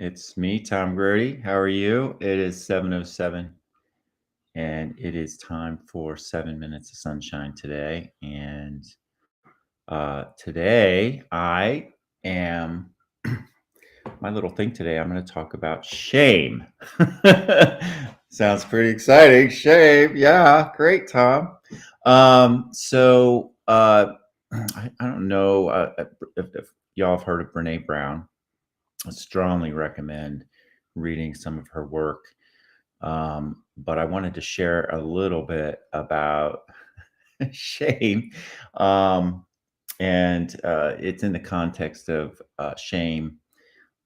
It's me, Tom Grody. How are you? It is 7:07 and it is time for 7 minutes of sunshine today. And today I am my little thing today. I'm going to talk about shame. Sounds pretty exciting. Shame. Yeah, great, Tom. I don't know if y'all have heard of Brene Brown. I strongly recommend reading some of her work. But I wanted to share a little bit about shame. Um, and it's in the context of shame.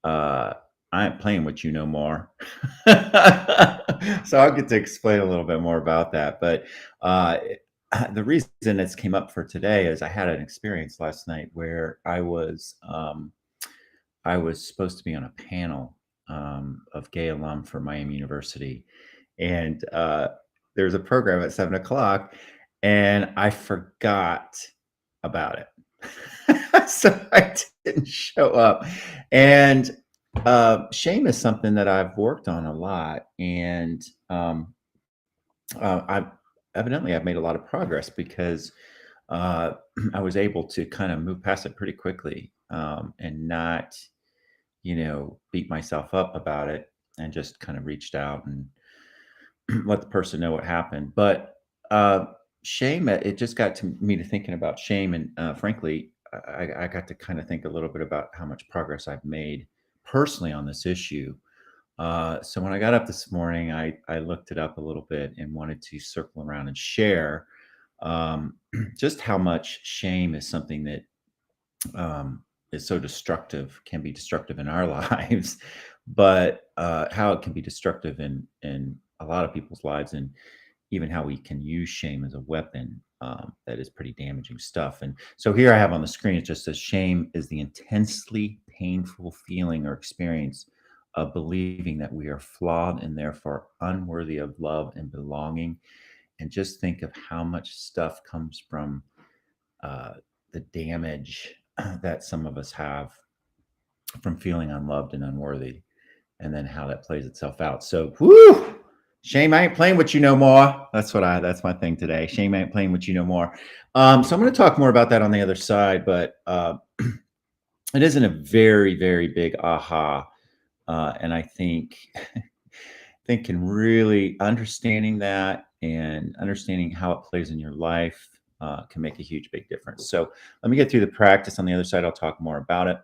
Uh, I ain't playing with you no more. So I'll get to explain a little bit more about that. But uh, the reason this came up for today is I had an experience last night where I was supposed to be on a panel of gay alum for Miami University, and there's a program at 7 o'clock, and I forgot about it, so I didn't show up. And shame is something that I've worked on a lot, and I've evidently I've made a lot of progress because uh, I was able to kind of move past it pretty quickly and not beat myself up about it, and just kind of reached out and let the person know what happened. But uh, shame, it just got to me to thinking about shame. And frankly, I got to kind of think a little bit about how much progress I've made personally on this issue. So when I got up this morning, I looked it up a little bit and wanted to circle around and share just how much shame is something that is so destructive, can be destructive in our lives, but how it can be destructive in a lot of people's lives, and even how we can use shame as a weapon. That is pretty damaging stuff. And so here I have on the screen, it just says shame is the intensely painful feeling or experience of believing that we are flawed and therefore unworthy of love and belonging. And just think of how much stuff comes from uh, the damage that some of us have from feeling unloved and unworthy, and then how that plays itself out. So, whoo, shame, I ain't playing with you no more. That's my thing today. Shame, I ain't playing with you no more. So I'm going to talk more about that on the other side, but it isn't a very, very big aha. And I think can really understanding that and understanding how it plays in your life can make a huge, big difference. So let me get through the practice. On the other side, I'll talk more about it.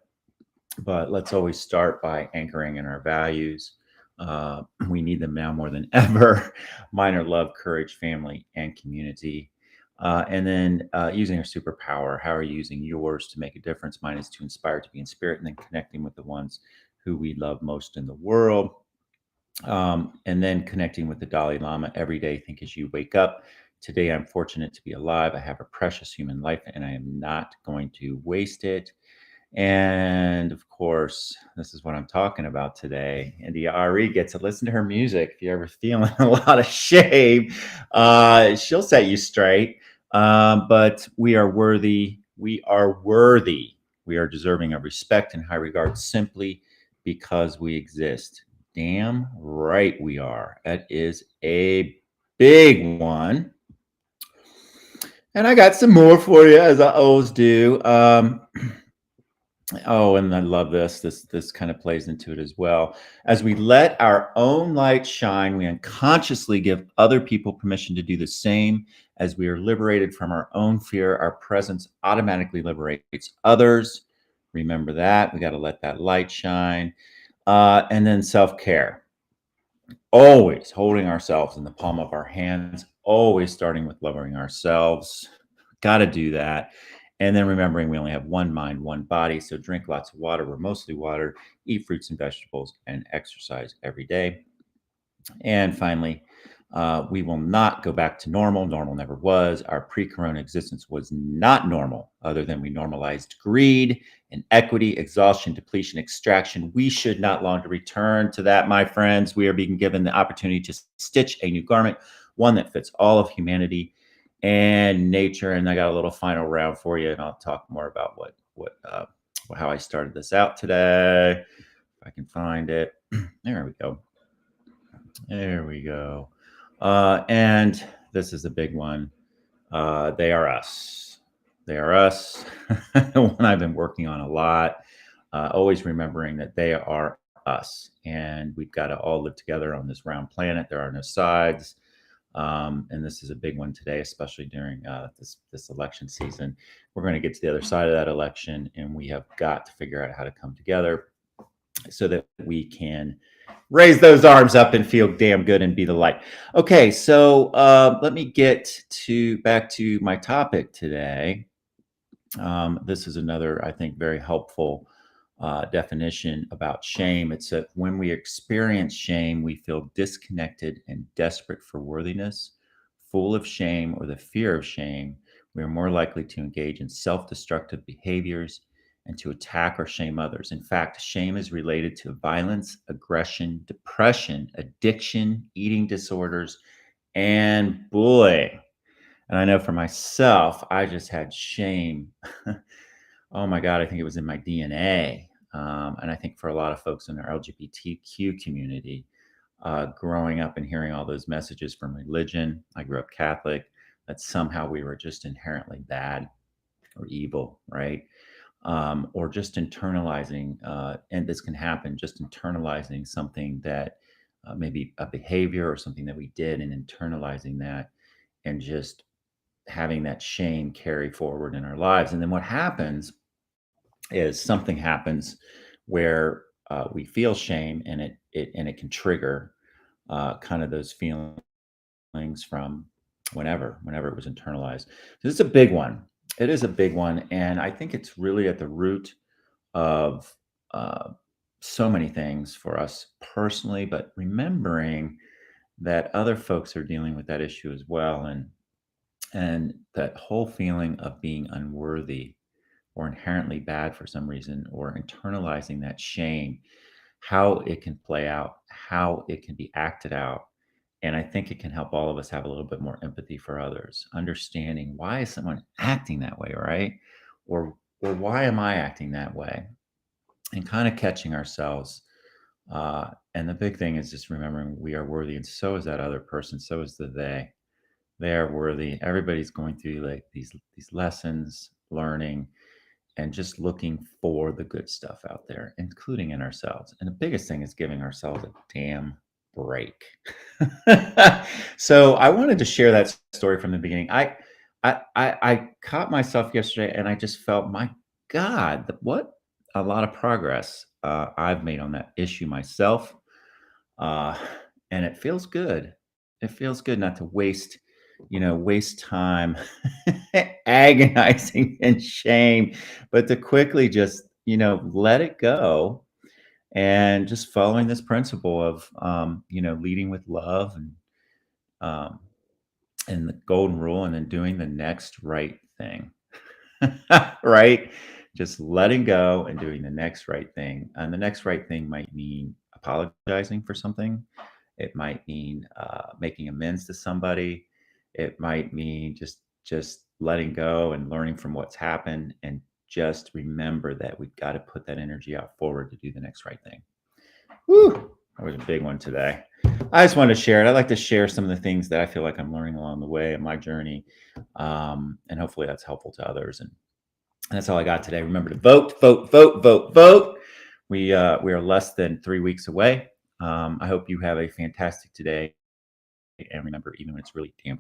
But let's always start by anchoring in our values. We need them now more than ever. Mine are love, courage, family, and community. And then using our superpower. How are you using yours to make a difference? Mine is to inspire, to be in spirit, and then connecting with the ones who we love most in the world. And then connecting with the Dalai Lama every day. Think as you wake up. Today, I'm fortunate to be alive. I have a precious human life, and I am not going to waste it. And of course, this is what I'm talking about today. India Ari gets to listen to her music. If you're ever feeling a lot of shame, she'll set you straight. But we are worthy. We are worthy. We are deserving of respect and high regard simply because we exist. Damn right we are. That is a big one. And I got some more for you, as I always do. Oh, and I love this. This kind of plays into it as well. As we let our own light shine, we unconsciously give other people permission to do the same. As we are liberated from our own fear, our presence automatically liberates others. Remember that. We got to let that light shine. And then self-care. Always holding ourselves in the palm of our hands, always starting with loving ourselves. Got to do that. And then remembering we only have one mind, one body. So drink lots of water. We're mostly water. Eat fruits and vegetables and exercise every day. And finally, we will not go back to normal. Normal never was. Our pre corona existence was not normal, other than we normalized greed, inequity, exhaustion, depletion, extraction. We should not long to return to that, my friends. We are being given the opportunity to stitch a new garment, one that fits all of humanity and nature. And I got a little final round for you, and I'll talk more about how I started this out today. If I can find it. There we go. There we go. And this is a big one. They are us. They are us. One I've been working on a lot. Always remembering that they are us, and we've got to all live together on this round planet. There are no sides, and this is a big one today, especially during this election season. We're going to get to the other side of that election, and we have got to figure out how to come together so that we can raise those arms up and feel damn good and be the light. Okay, so let me get to back to my topic today. This is another, I think, very helpful definition about shame. It's that when we experience shame, we feel disconnected and desperate for worthiness, full of shame or the fear of shame. We are more likely to engage in self destructive behaviors and to attack or shame others. In fact, shame is related to violence, aggression, depression, addiction, eating disorders, and bullying. And I know for myself, I just had shame. Oh my God, I think it was in my DNA. And I think for a lot of folks in our LGBTQ community, growing up and hearing all those messages from religion, I grew up Catholic, that somehow we were just inherently bad or evil, right? Or just internalizing, and this can happen, just internalizing something that maybe a behavior or something that we did and internalizing that and just having that shame carry forward in our lives. And then what happens is something happens where we feel shame and it can trigger kind of those feelings from whenever it was internalized. So this is a big one. It is a big one, and I think it's really at the root of so many things for us personally, but remembering that other folks are dealing with that issue as well, and that whole feeling of being unworthy or inherently bad for some reason, or internalizing that shame, how it can play out, how it can be acted out. And I think it can help all of us have a little bit more empathy for others, understanding why is someone acting that way, right? Or why am I acting that way? And kind of catching ourselves. And the big thing is just remembering we are worthy, and so is that other person, so is the they. They are worthy. Everybody's going through like these lessons, learning, and just looking for the good stuff out there, including in ourselves. And the biggest thing is giving ourselves a damn break. So I wanted to share that story from the beginning. I caught myself yesterday, and I just felt, my God, what a lot of progress I've made on that issue myself, uh, and it feels good. It feels good not to waste time agonizing and shame, but to quickly just, let it go and just following this principle of, leading with love um, and the golden rule, and then doing the next right thing. Right? Just letting go and doing the next right thing. And the next right thing might mean apologizing for something. It might mean making amends to somebody. It might mean just letting go and learning from what's happened, and just remember that we've got to put that energy out forward to do the next right thing. Woo! That was a big one today. I just wanted to share it. I like to share some of the things that I feel like I'm learning along the way in my journey, and hopefully that's helpful to others. And that's all I got today. Remember to vote, vote, vote, vote, vote. We are less than 3 weeks away. I hope you have a fantastic today. And remember, even when it's really damn